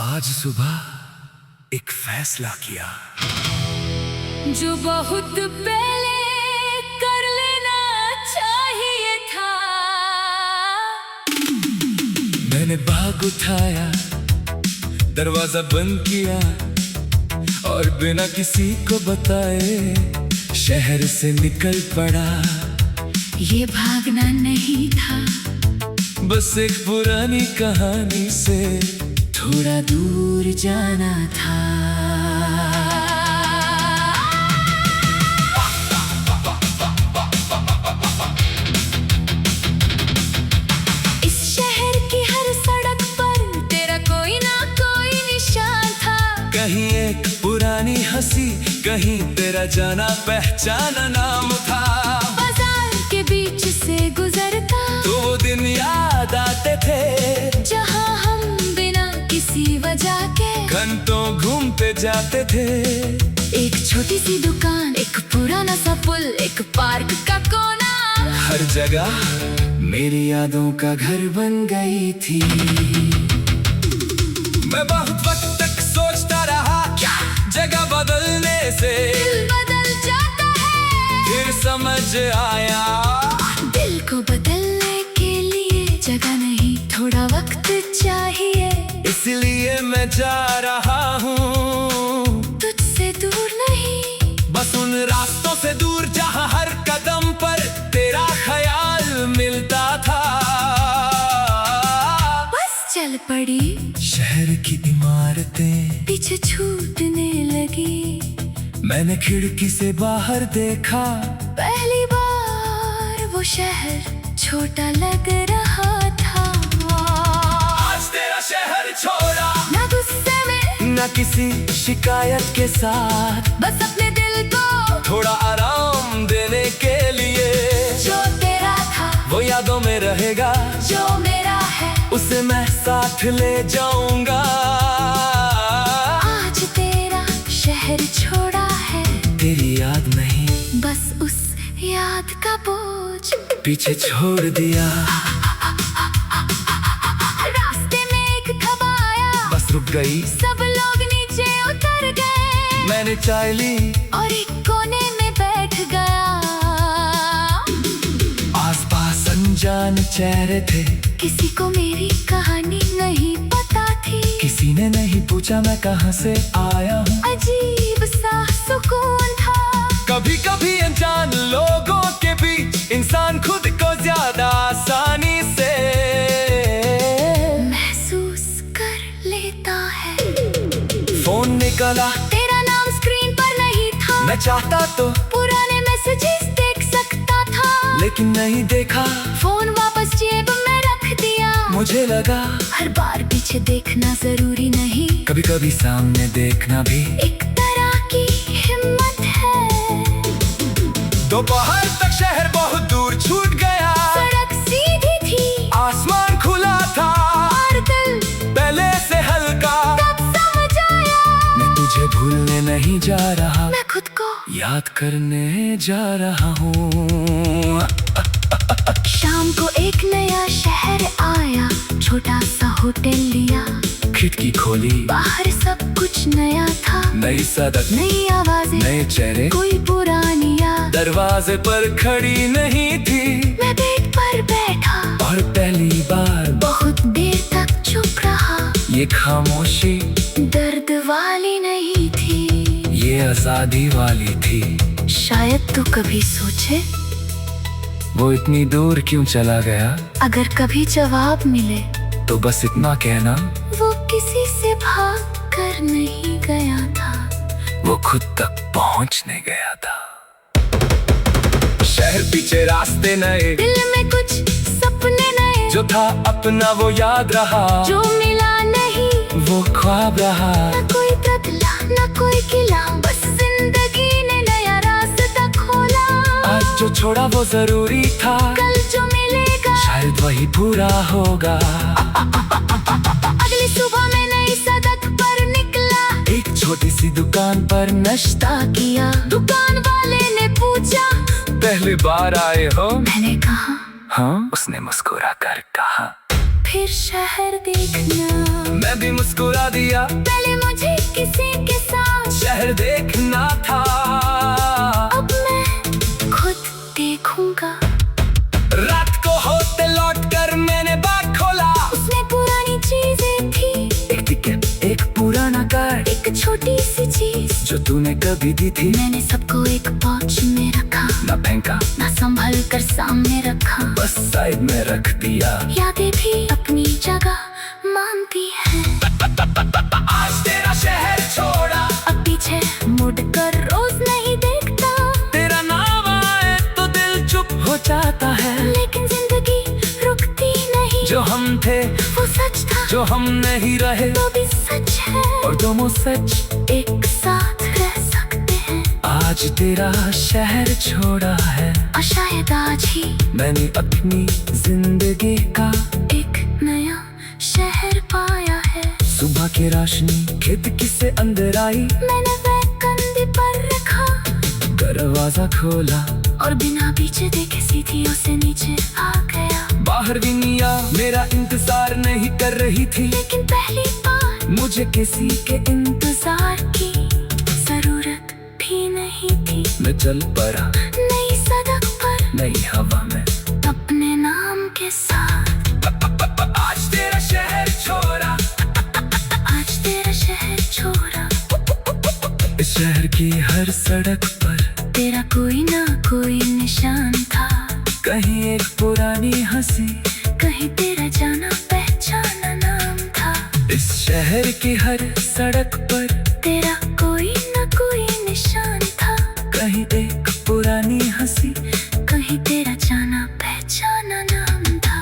आज सुबह एक फैसला किया जो बहुत पहले कर लेना चाहिए था। मैंने भाग उठाया, दरवाजा बंद किया और बिना किसी को बताए शहर से निकल पड़ा। ये भागना नहीं था, बस एक पुरानी कहानी से थोड़ा दूर जाना था। इस शहर की हर सड़क पर तेरा कोई ना कोई निशान था। कहीं एक पुरानी हंसी, कहीं तेरा जाना पहचाना नाम था। बाजार के बीच से गुजरता तो वो दिन याद आते थे जहाँ हम बिना किसी वजह के घंटों घूमते जाते थे। एक छोटी सी दुकान, एक पुराना सा पुल, एक पार्क का कोना, हर जगह मेरी यादों का घर बन गई थी। मैं बहुत वक्त तक सोचता रहा क्या जगह बदलने से दिल बदल जाता है। फिर समझ आया दिल को बदलने के लिए जगह नहीं, थोड़ा वक्त चाहिए। इसलिए मैं जा रहा हूँ तुझसे दूर नहीं, बस उन रास्तों से दूर जहाँ हर कदम पर तेरा ख्याल मिलता था। बस चल पड़ी, शहर की इमारतें पीछे छूटने लगी। मैंने खिड़की से बाहर देखा, पहली बार वो शहर छोटा लग रहा था। आज तेरा शहर छोड़ा, ना गुस्से में, न किसी शिकायत के साथ, बस अपने दिल को थोड़ा आराम देने के लिए। जो तेरा था वो यादों में रहेगा, जो मेरा है उसे मैं साथ ले जाऊंगा। आज तेरा शहर छोड़ा है, तेरी याद नहीं, बस उस याद का बोझ पीछे छोड़ दिया। रास्ते में एक खबा आया, बस रुक गई, सब लोग नीचे उतर गए। मैंने चाय ली और एक कोने में बैठ गया। आसपास अनजान चेहरे थे, किसी को मेरी कहानी नहीं पता थी। किसी ने नहीं पूछा मैं कहाँ से आया हूँ। अजीब सा सुकून था। कभी कभी अनजान लोगों के बीच इंसान खुद को ज्यादा आसानी से महसूस कर लेता है। फोन निकला, तेरा नाम स्क्रीन पर नहीं था। मैं चाहता तो पुराने मैसेजेस देख सकता था, लेकिन नहीं देखा। फोन वापस जेब में रख दिया। मुझे लगा हर बार पीछे देखना जरूरी नहीं, कभी कभी सामने देखना भी एक तरह की हिम्मत है। दोपहर तक शहर बहुत दूर छूट गया, सड़क सीधी थी, आसमान खुला था और दिल पहले से हल्का। तब समझ आया, मैं तुझे भूलने नहीं जा रहा, मैं खुद को याद करने जा रहा हूँ। शाम को एक नया शहर आया, छोटा सा होटल लिया। खिड़की खोली, बाहर सब कुछ नया था, नई सड़क, नई आवाजें, नए चेहरे, कोई पुरानी याद। दरवाजे पर खड़ी नहीं थी मैं बेड पर बैठा और पहली बार बहुत देर तक चुप रहा। ये खामोशी दर्द वाली नहीं थी, ये आजादी वाली थी। शायद तू कभी सोचे, वो इतनी दूर क्यों चला गया? अगर कभी जवाब मिले तो बस इतना कहना, वो किसी से भाग कर नहीं गया था, वो खुद तक पहुंचने गया था। शहर पीछे, रास्ते नए, दिल में कुछ सपने नए। जो था अपना वो याद रहा, जो मिला नहीं वो ख्वाब रहा। न कोई बदला न कोई किला, बस जिंदगी ने नया रास्ता खोला। आज जो छोड़ा वो जरूरी था, कल जो मिलेगा शायद वही पूरा होगा। अगली सुबह में नई सड़क पर निकला, एक छोटी सी दुकान पर नाश्ता किया। दुकान वाले ने पूछा, पहली बार आए हो? मैंने कहा हाँ, उसने मुस्कुरा कर कहा। फिर शहर देखना। मैं भी मुस्कुरा दिया, पहले मुझे किसी के साथ शहर देखना था। अब मैं खुद देखूंगा। रात को होते लौट कर मैंने बाग खोला। उसमें पुरानी चीजें थी, एक टिकट, एक पुराना कार्ड, एक छोटी सी चीज जो तूने कभी दी थी। मैंने सबको एक पाउच में रखा, ना फेंका, ना संभल कर सामने रखा, बस साइड में रख दिया। यादें भी अपनी जगह मानती हैं। आज तेरा शहर छोड़ा, अब पीछे मुड़कर रोज नहीं देखता। तेरा नाम आए तो दिल चुप हो जाता है। लेकिन जिंदगी रुकती नहीं, जो हम थे वो सच था, जो हम नहीं रहे वो भी सच है। और दोनों सच एक साथ रह सकते हैं। आज तेरा शहर छोड़ा है, और शायद आज ही मैंने अपनी जिंदगी का एक नया शहर पाया है। सुबह की रोशनी खिड़की से अंदर आई, मैंने वह कंधे पर रखा दरवाजा खोला और बिना पीछे देखे सीढ़ियों से नीचे आ गया। बाहर दुनिया मेरा इंतजार नहीं कर रही थी, लेकिन पहली बार मुझे किसी के इंतजार की जरूरत भी नहीं थी। मैं चल पड़ा नई सड़क पर, नई हवा में, अपने नाम के साथ। आज तेरा शहर छोड़ा, आज तेरा शहर छोड़ा। इस शहर की हर सड़क पर तेरा कोई ना कोई निशान था, कहीं एक पुरानी हंसी, कहीं तेरा जाना पहचाना नाम था। इस शहर की हर सड़क पर तेरा कोई ना कोई निशान था, कहीं एक पुरानी हंसी, कहीं तेरा जाना पहचाना नाम था।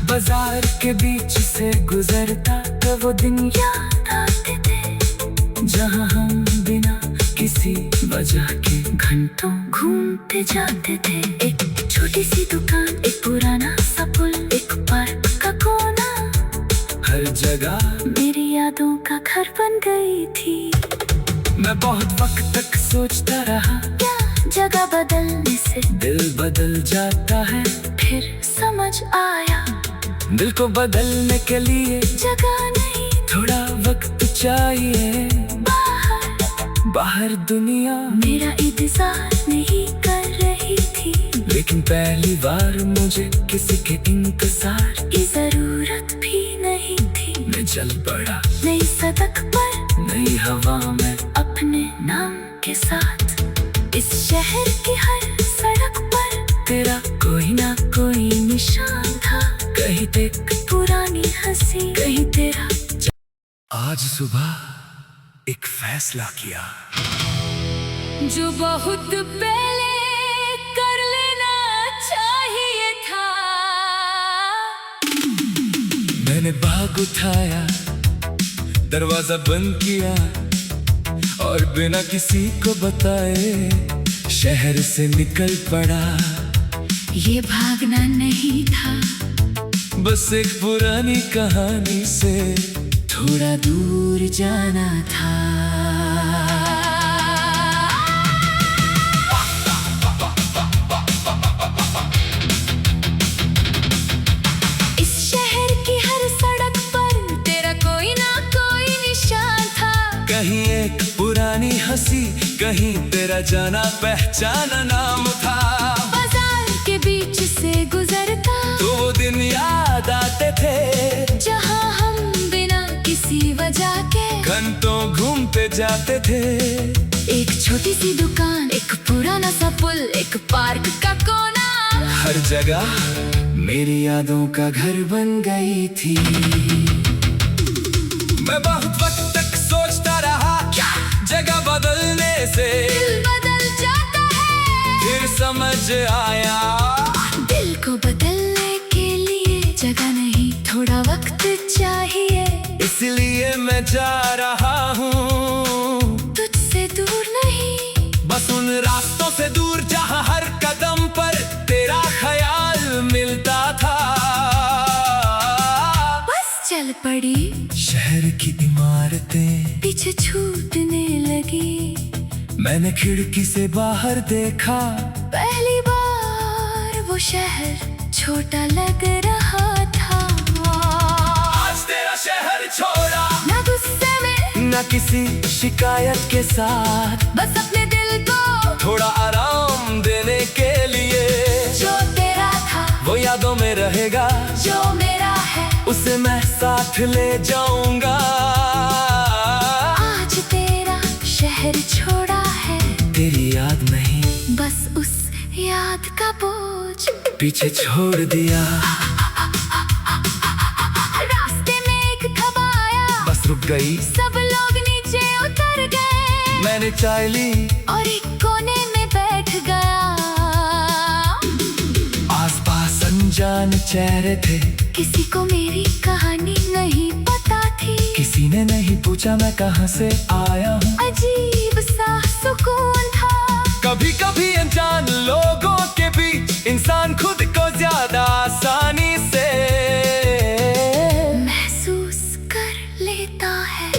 बाजार के बीच से गुजरता था वो दिन, याद आते थे जहाँ हम बिना किसी वजह के घंटों घूमते जाते थे। एक छोटी सी दुकान, एक पुराना सा पुल, एक पार्क का कोना, हर जगह मेरी यादों का घर बन गई थी। मैं बहुत वक्त तक सोचता रहा, क्या जगह बदलने से दिल बदल जाता है। फिर समझ आया, दिल को बदलने के लिए जगह नहीं, थोड़ा वक्त चाहिए। बाहर दुनिया मेरा इंतजार नहीं कर रही थी, लेकिन पहली बार मुझे किसी के इंतजार की जरूरत भी नहीं थी। मैं चल पड़ा नई सड़क पर, नई हवा में, अपने नाम के साथ। इस शहर की हर सड़क पर तेरा कोई ना कोई निशान था, कहीं एक पुरानी हंसी, कहीं तेरा। आज सुबह एक फैसला किया, जो बहुत पहले कर लेना चाहिए था। मैंने बाग उठाया, दरवाजा बंद किया और बिना किसी को बताए शहर से निकल पड़ा। ये भागना नहीं था, बस एक पुरानी कहानी से थोड़ा दूर जाना था। इस शहर की हर सड़क पर तेरा कोई ना कोई निशान था, कहीं एक पुरानी हंसी, कहीं तेरा जाना पहचाना नाम था। बाजार के बीच से गुजरता तो वो दिन याद आते थे, जहाँ हम बिना किसी वजह के घंटों घूमते जाते थे। एक छोटी सी दुकान, एक पुराना सा पुल, एक पार्क का कोना, हर जगह मेरी यादों का घर बन गई थी। मैं बहुत वक्त तक सोचता रहा, क्या जगह बदलने से दिल बदल जाता है। फिर समझ आया, दिल को बदलने के लिए जगह नहीं, थोड़ा वक्त चाहिए। इसलिए मैं जा रहा हूँ तुझसे दूर नहीं, बस उन रास्तों से दूर जहाँ हर कदम पर तेरा ख्याल मिलता था। बस चल पड़ी, शहर की इमारतें पीछे छूटने लगी। मैंने खिड़की से बाहर देखा, पहली बार वो शहर छोटा लग रहा था। बिना किसी शिकायत के साथ, बस अपने दिल को थोड़ा आराम देने के लिए। जो तेरा था वो यादों में रहेगा, जो मेरा है उसे मैं साथ ले जाऊंगा। आज तेरा शहर छोड़ा है, तेरी याद नहीं, बस उस याद का बोझ पीछे छोड़ दिया। रास्ते में एक खबा आया, बस रुक गई, सब लोग नीचे उतर गए। मैंने चाय ली और एक कोने में बैठ गया। आसपास अनजान चेहरे थे, किसी को मेरी कहानी नहीं पता थी, किसी ने नहीं पूछा मैं कहाँ से आया हूँ। अजीब सा सुकून था। कभी कभी अनजान लोगों के बीच इंसान खुद को ज्यादा आसानी से महसूस कर लेता है।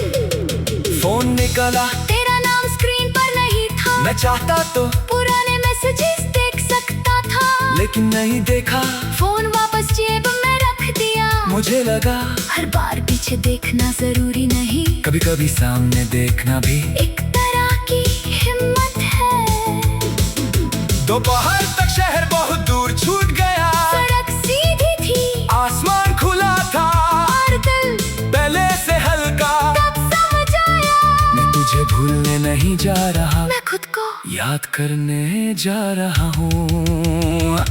फोन निकाला, तेरा नाम स्क्रीन पर नहीं था, मैं चाहता तो पुराने मैसेजेस देख सकता था, लेकिन नहीं देखा। फोन वापस जेब में रख दिया। मुझे लगा हर बार पीछे देखना जरूरी नहीं, कभी कभी सामने देखना भी एक तरह की हिम्मत है। दोपहर तक शहर बहुत दूर छूट गया, सड़क सीधी थी, आसमान खुला था, और दिल पहले से हल्का। तब समझ आया, मैं तुझे भूलने नहीं जा रहा, मैं खुद को याद करने जा रहा हूँ।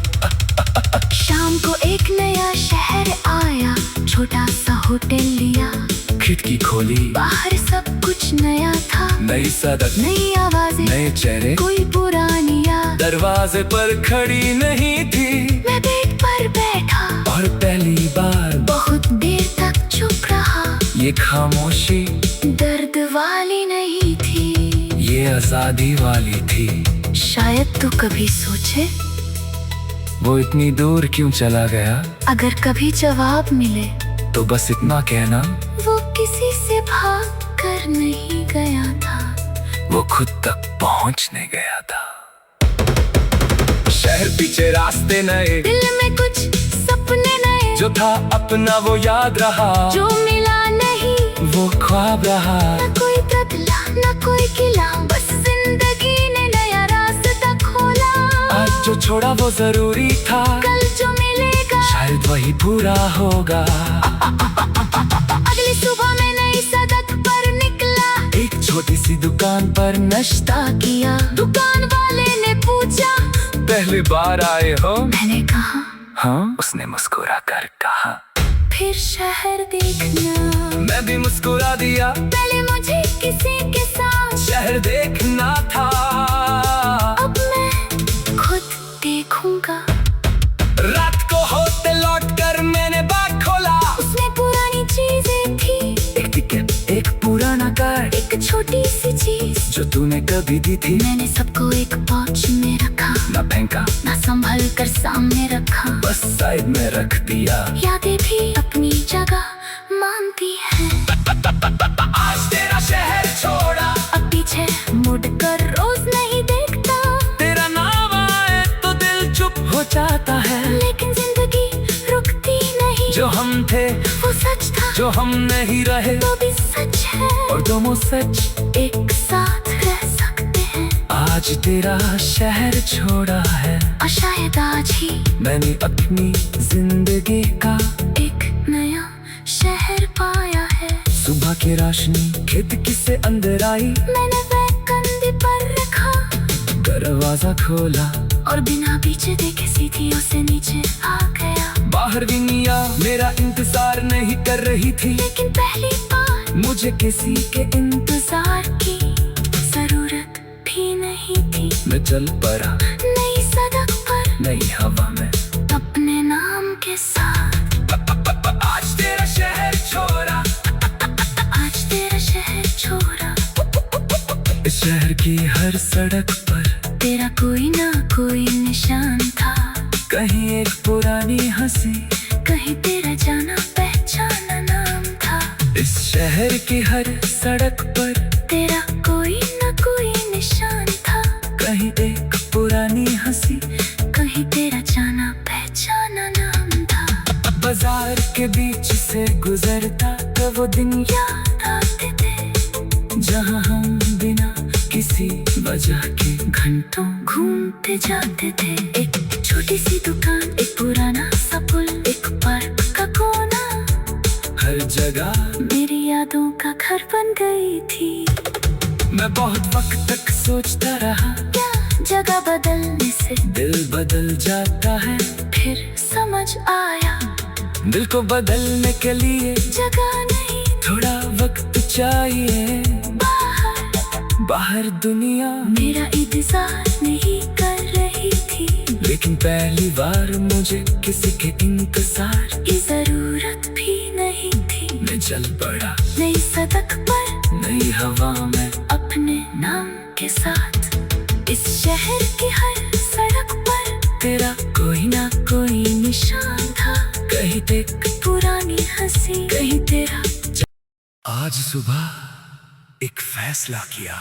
शाम को एक नया शहर आया, छोटा सा होटल लिया, खिड़की खोली, बाहर सब कुछ नया था, नई सड़क, नई आवाजें, नए चेहरे, कोई पुरानी याद। दरवाजे पर खड़ी नहीं थी, मैं बेड पर बैठा और पहली बार बहुत देर तक चुप रहा। ये खामोशी दर्द वाली नहीं थी, ये आजादी वाली थी। शायद तू कभी सोचे, वो इतनी दूर क्यों चला गया? अगर कभी जवाब मिले तो बस इतना कहना, वो किसी से भाग कर नहीं गया था, वो खुद तक पहुंचने गया था। शहर पीछे, रास्ते नए, दिल में कुछ सपने नए, जो था अपना वो याद रहा, जो मिला नहीं वो ख्वाब रहा। न कोई बदला न कोई गिला, बस जिंदगी ने नया रास्ता खोला। आज जो छोड़ा वो जरूरी था, कल जो मिलेगा शायद वही पूरा होगा। अगली सुबह में नई सड़क पर निकला, एक छोटी सी दुकान पर नाश्ता किया। दुकान वाले ने पूछा, पहली बार आए हो? मैंने कहा हाँ। उसने मुस्कुरा कर कहा, फिर शहर देखना। मैं भी मुस्कुरा दिया, पहले मुझे किसी के साथ शहर देखना था, अब मैं खुद देखूंगा। रात को होते लौट कर मैंने बाग खोला, उसमें पुरानी चीजें थी, एक टिकट, एक पुराना कार्ड, एक छोटी सी चीज जो तूने कभी दी थी। मैंने सबको एक पाउच में रखा, ना फेंका, ना संभल कर सामने रखा, बस साइड में रख दिया। यादें भी अपनी जगह मानती हैं। आज तेरा शहर छोड़ा, अब पीछे मुड़कर रोज नहीं देखता, तेरा नाम आए तो दिल चुप हो जाता है। लेकिन जिंदगी रुकती नहीं, जो हम थे वो सच था, जो हम नहीं रहे वो भी सच है, और दोनों सच एक साथ रह सकते हैं। आज तेरा शहर छोड़ा है, और शायद आज ही मैंने अपनी जिंदगी का एक नया शहर पाया है। सुबह की रोशनी खिड़की से अंदर आई, मैंने बैग कंधे पर रखा, दरवाजा खोला और बिना पीछे देखे सीढ़ियों से नीचे आ गया। बाहर विनिया मेरा इंतजार नहीं कर रही थी, लेकिन पहली बार मुझे किसी के इंतजार की जरूरत भी नहीं थी। मैं चल पड़ा नई सड़क पर, नई हवा में, अपने नाम के साथ। आज तेरा शहर छोड़ा, आज तेरा शहर छोड़ा, इस शहर की हर सड़क पर तेरा कोई ना कोई निशान था, कहीं एक पुरानी हंसी, कहीं तेरा जाना पहचाना नाम था। इस शहर की हर सड़क पर तेरा कोई ना कोई निशान था, कहीं एक पुरानी हंसी, कहीं तेरा जाना पहचाना नाम था। बाजार के बीच से गुजरता तो वो दिन याद आते थे, जहाँ हम बिना किसी वजह के घंटों घूमते जाते थे। एक छोटी सी दुकान, एक पुराना सा पुल, एक पार्क का कोना, हर जगह मेरी यादों का घर बन गई थी। मैं बहुत वक्त तक सोचता रहा, क्या जगह बदलने से दिल बदल जाता है। फिर समझ आया, दिल को बदलने के लिए जगह नहीं, थोड़ा वक्त चाहिए। बाहर दुनिया मेरा इंतजार नहीं कर रही थी, लेकिन पहली बार मुझे किसी के इंतजार की जरूरत भी नहीं थी। मैं चल पड़ा नई सड़क पर, नई हवा में, अपने नाम के साथ। इस शहर की हर सड़क पर तेरा कोई ना कोई निशान था, कहीं देख पुरानी हंसी, कहीं तेरा। आज सुबह एक फैसला किया,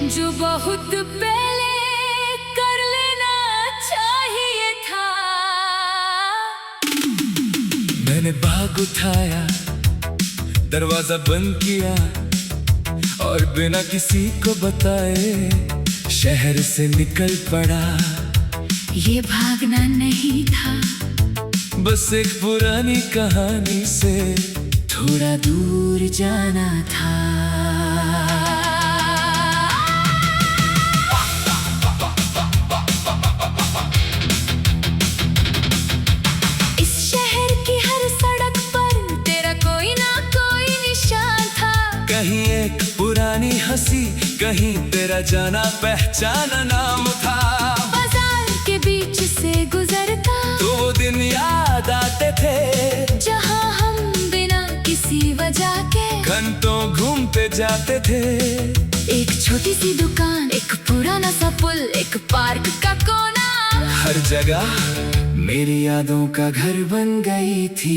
जो बहुत पहले कर लेना चाहिए था। मैंने बाग उठाया, दरवाजा बंद किया और बिना किसी को बताए शहर से निकल पड़ा। ये भागना नहीं था, बस एक पुरानी कहानी से थोड़ा दूर जाना था। इस शहर की हर सड़क पर तेरा कोई ना कोई निशान था, कहीं एक पुरानी हंसी, कहीं तेरा जाना पहचाना नाम था। बाजार के बीच से गुजरता तो वो दिन याद आते थे, जहाँ हम बिना किसी वजह के घंटों घूमते जाते थे। एक छोटी सी दुकान, एक पुराना सा पुल, एक पार्क का कोना, हर जगह मेरी यादों का घर बन गई थी।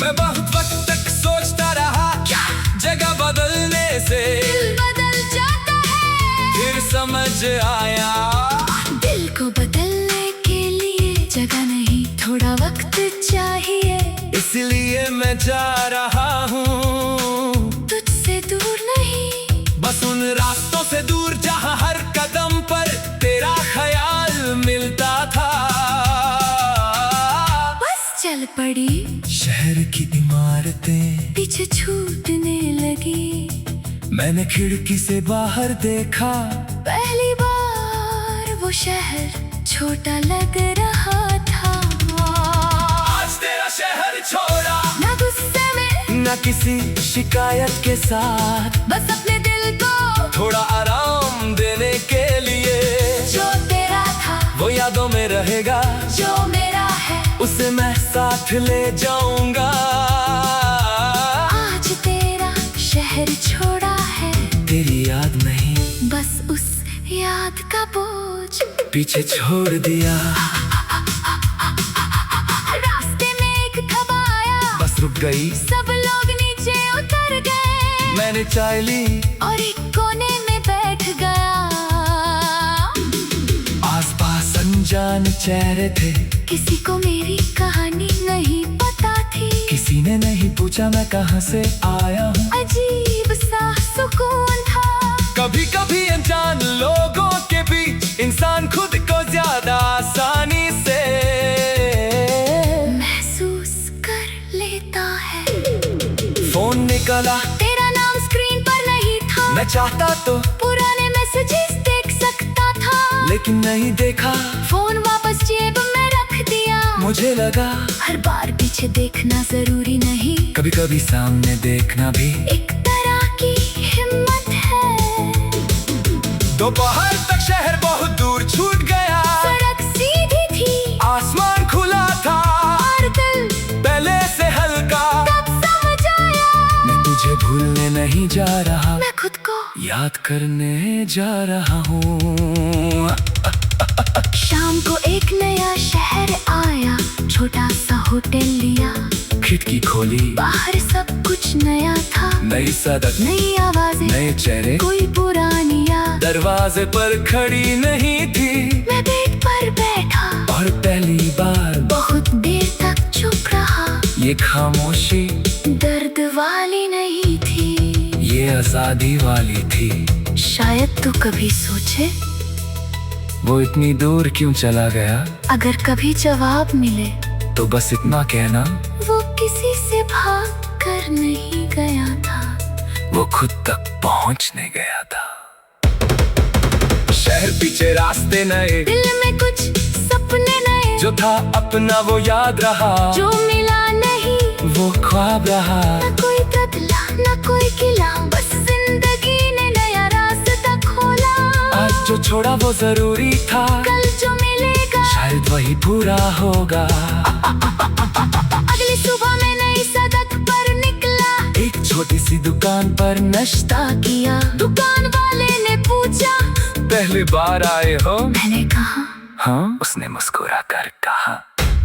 मैं बहुत वक्त तक सोचता रहा, क्या जगह बदलने से दिल बदल जाता है। फिर समझ आया, दिल को बदलने के लिए जगह नहीं, थोड़ा वक्त चाहिए। इसलिए मैं जा रहा हूँ तुझसे दूर नहीं, बस उन रास्तों से दूर जहाँ हर कदम पर तेरा ख्याल मिलता था। बस चल पड़ी, शहर की इमारतें पीछे छूटने लगी। मैंने खिड़की से बाहर देखा, पहली बार वो शहर छोटा लग रहा था। आज तेरा शहर छोड़ा, ना गुस्से में, न किसी शिकायत के साथ, बस अपने दिल को थोड़ा आराम देने के लिए। जो तेरा था वो यादों में रहेगा, जो मेरा है उसे मैं साथ ले जाऊंगा। आज तेरा शहर छोड़ा है, तेरी याद नहीं, बस उस याद का बोझ पीछे छोड़ दिया। रास्ते में एक खबा आया, बस रुक गई, सब लोग नीचे उतर गए। मैंने चाय ली और एक कोने में बैठ गया। आसपास अनजान चेहरे थे, किसी को मेरी कहानी नहीं पता थी, किसी ने नहीं पूछा मैं कहाँ से आया हूँ। अजीब सा सुकून था। कभी कभी अनजान लोगों के बीच इंसान खुद को ज्यादा आसानी से महसूस कर लेता है। फोन निकाला, तेरा नाम स्क्रीन पर नहीं था, मैं चाहता तो पुराने मैसेजेस देख सकता था, लेकिन नहीं देखा। फोन वापस जेब में रख दिया। मुझे लगा हर बार पीछे देखना जरूरी नहीं, कभी कभी सामने देखना भी एक तरह की हिम्मत है। दोपहर तक शहर बहुत दूर छूट गया, सड़क सीधी थी, आसमान खुला था और दिल पहले से हल्का। तब समझ आया, मैं तुझे भूलने नहीं जा रहा, मैं खुद को याद करने जा रहा हूँ। शाम को एक नया शहर आया, छोटा सा होटल लिया, खिड़की खोली, बाहर सब कुछ नया था, नई सड़क, नई आवाजें, नए चेहरे, कोई पुरानी याद। दरवाजे पर खड़ी नहीं थी, मैं बेड पर बैठा और पहली बार बहुत देर तक चुप रहा। ये खामोशी दर्द वाली नहीं थी, ये आजादी वाली थी। शायद तू कभी सोचे वो इतनी दूर क्यों चला गया? अगर कभी जवाब मिले तो बस इतना कहना, वो किसी से भाग कर नहीं गया था, वो खुद तक पहुंचने गया था। शहर पीछे रास्ते नए, दिल में कुछ सपने नए, जो था अपना वो याद रहा, जो मिला नहीं वो ख्वाब रहा। न कोई बदला न कोई किला, बस जिंदगी ने नया रास्ता खोला। आज जो छोड़ा वो जरूरी था, कल जो मिलेगा शायद वही पूरा होगा। अगली सुबह में नई सड़क पर निकला, एक छोटी सी दुकान पर नाश्ता किया। दुकान वाले ने पूछा, पहली बार आए हो? मैंने कहा हाँ। उसने मुस्कुरा कर कहा,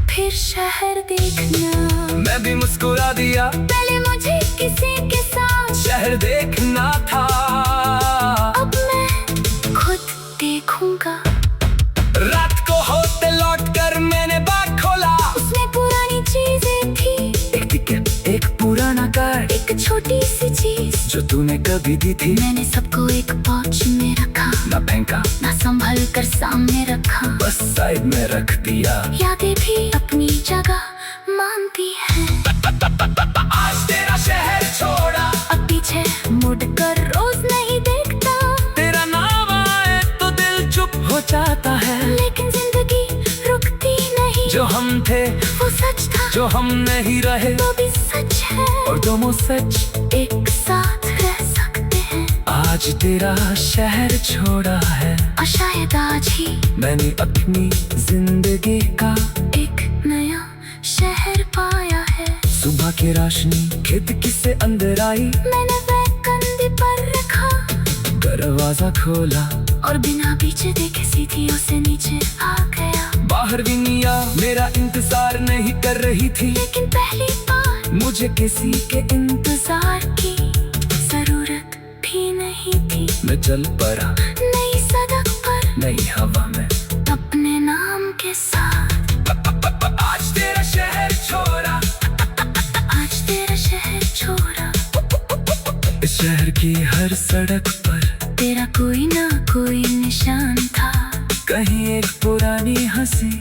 फिर शहर देखना। मैं भी मुस्कुरा दिया, पहले मुझे किसी के साथ शहर देखना था, अब मैं खुद देखूंगा। रात को होते लौट कर मैंने बाग खोला, उसमें पुरानी चीजें थी, एक टिकट, एक पुराना कार्ड, एक छोटी सी चीज जो तूने कभी दी थी। मैंने सबको एक पाउच में रखा, ना फेंका ना संभल कर सामने रखा, बस साइड में रख दिया। यादें भी अपनी जगह मानती है। आज तेरा शहर छोड़ा, अब पीछे मुड़कर रोज नहीं देखता, तेरा नाम आए तो दिल चुप हो जाता है। लेकिन जिंदगी रुकती नहीं, जो हम थे वो सच था, जो हम नहीं रहे वो भी सच है, और दोनों सच एक साथ रह सकते हैं। आज तेरा शहर छोड़ा है, और शायद आज ही मैंने अपनी जिंदगी का एक नया शहर पाया है। सुबह की रोशनी खिड़की से अंदर आई, मैंने बैग कंधे पर रखा, दरवाजा खोला और बिना पीछे देखे सीढ़ियों से नीचे आ गया। बाहर विनिया मेरा इंतजार नहीं कर रही थी, लेकिन पहली बार मुझे किसी के इंतजार की जरूरत भी नहीं थी। मैं चल पड़ा नई सड़क पर नई हवा में, अपने नाम के साथ। आज तेरा शहर छोड़ा, आज तेरा शहर छोड़ा, इस शहर की हर सड़क पर तेरा कोई ना कोई निशान था, कहीं एक पुरानी हंसी,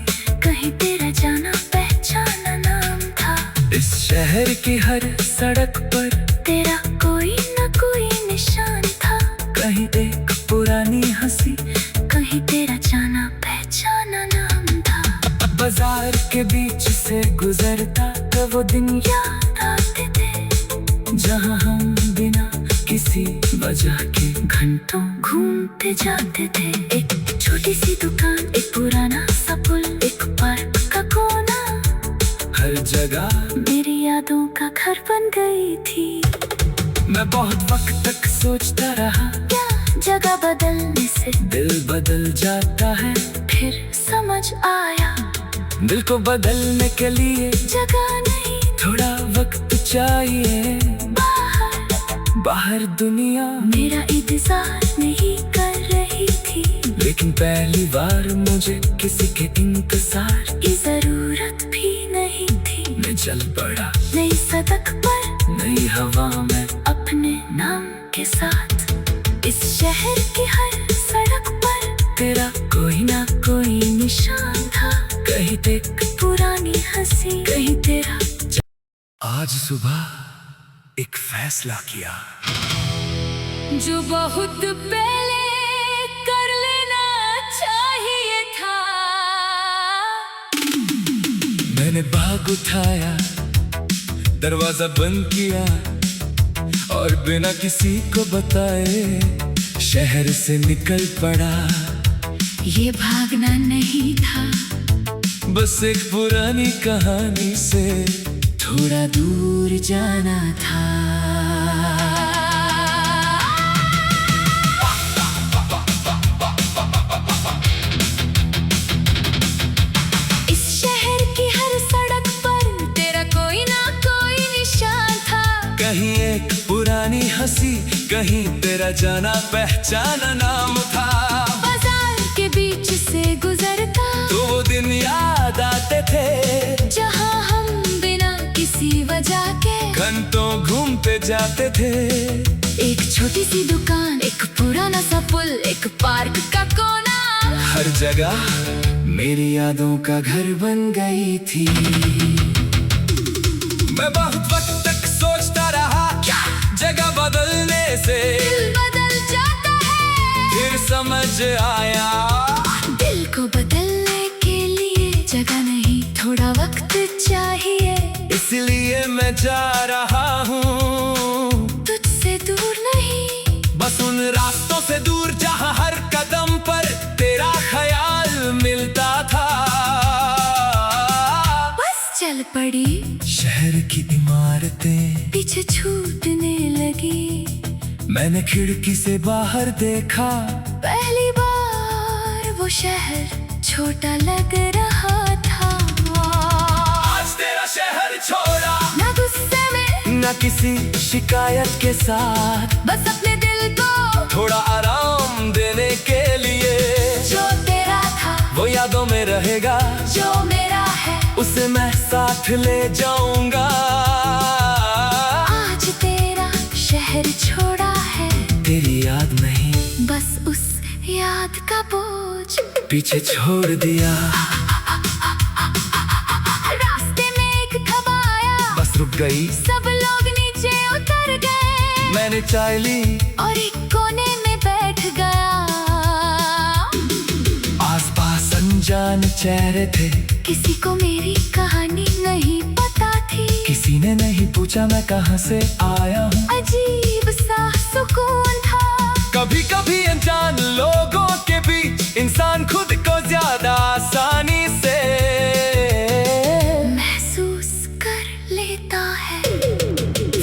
कहीं तेरा जाना पहचाना नाम था। इस शहर की हर सड़क पर तेरा कोई ना कोई निशान था, कहीं एक पुरानी हंसी, कहीं तेरा जाना पहचाना नाम था। बाजार के बीच से गुजरता तो वो दिन याद आते थे, जहाँ हम बिना किसी वजह के घंटों घूमते जाते थे। एक छोटी सी दुकान, एक पुराना सा पुल, एक पार्क का कोना, हर जगह मेरी यादों का घर बन गई थी। मैं बहुत वक्त तक सोचता रहा, क्या जगह बदलने से दिल बदल जाता है। फिर समझ आया, दिल को बदलने के लिए जगह नहीं थोड़ा वक्त चाहिए। बाहर दुनिया मेरा इंतजार नहीं कर रही थी, लेकिन पहली बार मुझे किसी के इंतजार की जरूरत भी नहीं थी। मैं चल पड़ा नई सड़क पर नई हवा में, अपने नाम के साथ। इस शहर की हर सड़क पर तेरा कोई ना कोई निशान था, कहीं एक पुरानी हंसी, कहीं तेरा। आज सुबह एक फैसला किया, जो बहुत पहले कर लेना चाहिए था। मैंने बाग उठाया, दरवाजा बंद किया, और बिना किसी को बताए शहर से निकल पड़ा। ये भागना नहीं था, बस एक पुरानी कहानी से थोड़ा दूर जाना था। इस शहर की हर सड़क पर तेरा कोई ना कोई निशान था, कहीं एक पुरानी हंसी, कहीं तेरा जाना पहचाना नाम था। बाजार के बीच से गुजरता तो वो दिन याद आते थे, जहाँ हम बिना किसी वजह के घंटों घूमते जाते थे। एक छोटी सी दुकान, एक पुराना सा पुल, एक पार्क का कोना, हर जगह मेरी यादों का घर बन गई थी। मैं बहुत वक्त तक सोचता रहा, क्या जगह बदलने से दिल बदल जाता है। फिर समझ आया, दिल को बदलने के लिए जगह नहीं, थोड़ा वक्त चाहिए। इसलिए मैं जा रहा हूँ तुझसे दूर नहीं, बस उन रास्तों से दूर जहाँ हर कदम पर तेरा ख्याल मिलता था। बस चल पड़ी, शहर की इमारतें पीछे छूटने लगी। मैंने खिड़की से बाहर देखा, पहली बार वो शहर छोटा लग रहा था। आज तेरा शहर छोड़ा, ना गुस्से में, न किसी शिकायत के साथ, बस अपने दिल को थोड़ा आराम देने के लिए। जो तेरा था वो यादों में रहेगा, जो मेरा है उसे मैं साथ ले जाऊंगा। आज तेरा शहर छोड़ा है, तेरी याद नहीं, बस उस याद का बोझ पीछे छोड़ दिया। रास्ते में एक खबा आया, बस रुक गई, सब लोग नीचे उतर गए। मैंने चाय ली और एक कोने में बैठ गया। आसपास अनजान चेहरे थे, किसी को मेरी कहानी नहीं पता थी। किसी ने नहीं पूछा मैं कहाँ से आया हूँ। अजीब सा सुकून था। कभी कभी अनजान लोगों के बीच इंसान खुद को ज्यादा आसानी से महसूस कर लेता है।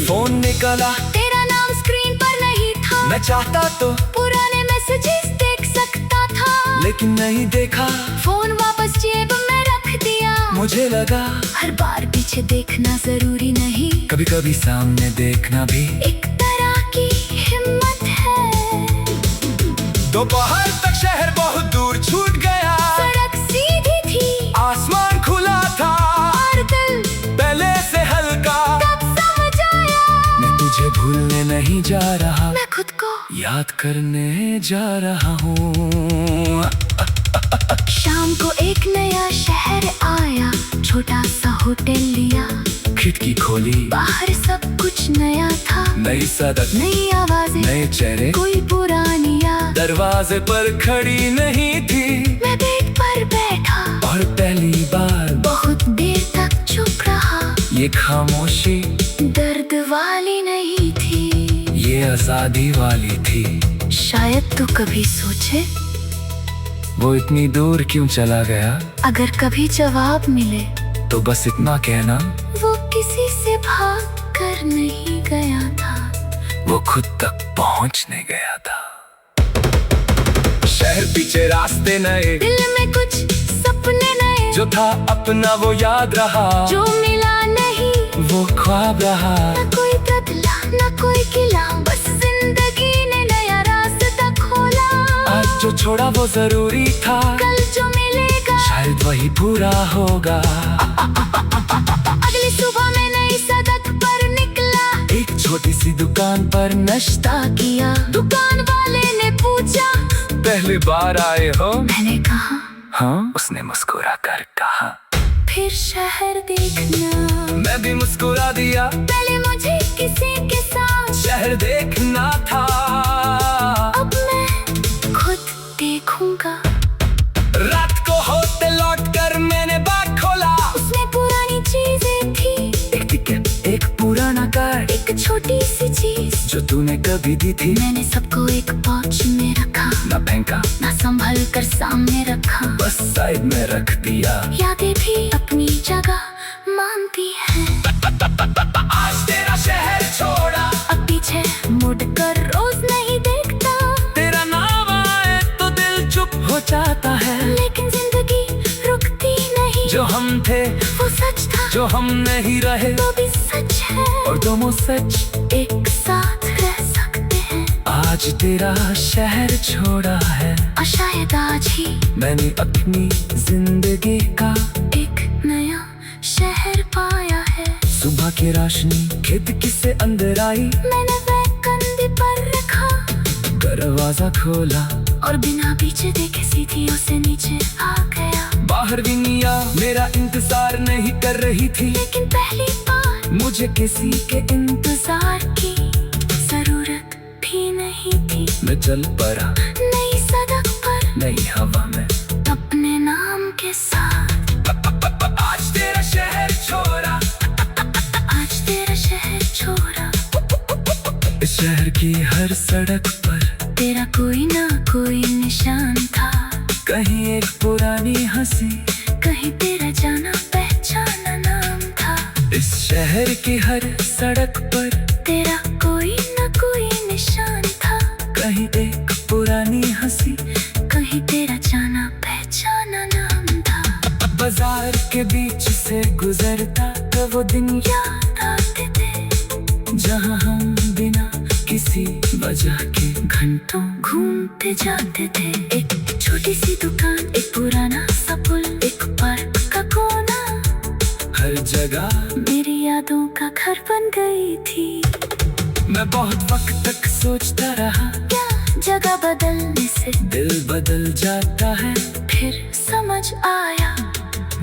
फोन निकला, तेरा नाम स्क्रीन पर नहीं था। मैं चाहता तो पुराने मैसेजेस देख सकता था, लेकिन नहीं देखा। फोन वापस जेब में रख दिया। मुझे लगा हर बार पीछे देखना जरूरी नहीं, कभी कभी सामने देखना भी एक तरह की हिम्मत है। दोपहर तक शहर बहुत दूर छूट गया, सड़क सीधी थी, आसमान खुला था और दिल पहले से हल्का। तब समझ आया, मैं तुझे भूलने नहीं जा रहा, मैं खुद को याद करने जा रहा हूँ। शाम को एक नया शहर आया, छोटा सा होटल लिया। खिड़की खोली, बाहर सब कुछ नया था, नई सड़क, नई आवाजें, नए चेहरे, कोई पुरानी याद। दरवाजे पर खड़ी नहीं थी, मैं बेड पर बैठा और पहली बार बहुत देर तक चुप रहा। ये खामोशी दर्द वाली नहीं थी, ये आजादी वाली थी। शायद तू कभी सोचे, वो इतनी दूर क्यों चला गया? अगर कभी जवाब मिले तो बस इतना कहना, वो किसी से भाग कर नहीं गया था, वो खुद तक पहुंचने गया था। शहर पीछे, रास्ते नए, दिल में कुछ सपने नए। जो था अपना वो याद रहा, जो मिला नहीं वो ख्वाब रहा। न कोई बदला न कोई गिला, बस जिंदगी ने नया रास्ता खोला। आज जो छोड़ा वो जरूरी था, कल जो मिलेगा शायद वही पूरा होगा। अगली सुबह में नई सड़क पर निकला, एक छोटी सी दुकान पर नाश्ता किया। दुकान वाले ने पूछा, पहली बार आए हो? मैंने कहा हाँ। उसने मुस्कुरा कर कहा, फिर शहर देखना। मैं भी मुस्कुरा दिया, पहले मुझे किसी के साथ शहर देखना था। अब मैं खुद देखूंगा। रात को होते लौट कर मैंने बाग खोला, उसमें पुरानी चीजें थी, एक टिकट, एक पुराना कार्ड, एक छोटी सी चीज जो तूने कभी दी थी। मैंने सबको एक पाउच में रखा, ना फेंका, ना संभल कर सामने रखा, बस साइड में रख दिया। यादें भी अपनी जगह मानती हैं। आज तेरा शहर छोड़ा, अब पीछे मुड़कर रोज नहीं देखता, तेरा नाम आए तो दिल चुप हो जाता है। लेकिन जिंदगी रुकती नहीं, जो हम थे वो सच था, जो हम नहीं रहे वो भी सच है। और दोनों सच एक साथ रह सकते हैं। आज तेरा शहर छोड़ा है, और शायद आज ही मैंने अपनी जिंदगी का एक नया शहर पाया है। सुबह की रोशनी खिड़की से अंदर आई, मैंने वह कंधे पर रखा, दरवाजा खोला और बिना पीछे देखे सीढ़ियों से नीचे आ गया। बाहर दुनिया मेरा इंतजार नहीं कर रही थी, लेकिन पहली बार मुझे किसी के इंतजार की जरूरत भी नहीं थी। मैं चल पड़ा नई सड़क पर, नई हवा में, अपने नाम के साथ। आज तेरा शहर छोड़ा, आज तेरा शहर छोड़ा, इस शहर की हर सड़क पर तेरा कोई ना कोई निशान था। कहीं एक पुरानी हंसी, कहीं तेरा जाना पहचाना नाम था। इस शहर की हर सड़क पर तेरा कोई ना कोई निशान था। कहीं एक पुरानी हंसी, कहीं तेरा जाना पहचाना नाम था। बाजार के बीच से गुजरता तो वो दिन याद आते थे, जहाँ हम बिना किसी वजह के घंटों घूमते जाते थे। एक छोटी सी दुकान, एक पुराना सा पुल, एक पार्क का कोना, हर जगह मेरी यादों का घर बन गई थी। मैं बहुत वक्त तक सोचता रहा, क्या जगह बदलने से दिल बदल जाता है। फिर समझ आया,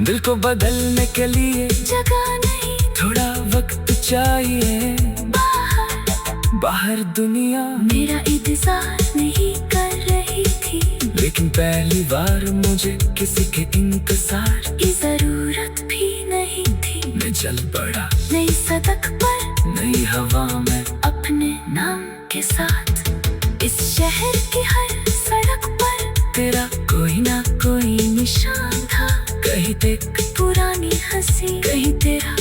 दिल को बदलने के लिए जगह नहीं, थोड़ा वक्त चाहिए। बाहर दुनिया मेरा इंतजार नहीं कर रही थी, लेकिन पहली बार मुझे किसी के इंतजार की जरूरत भी नहीं थी। मैं चल पड़ा नई सड़क पर, नई हवा में, अपने नाम के साथ। इस शहर की हर सड़क पर तेरा कोई ना कोई निशान था। कहीं एक पुरानी हंसी, कहीं तेरा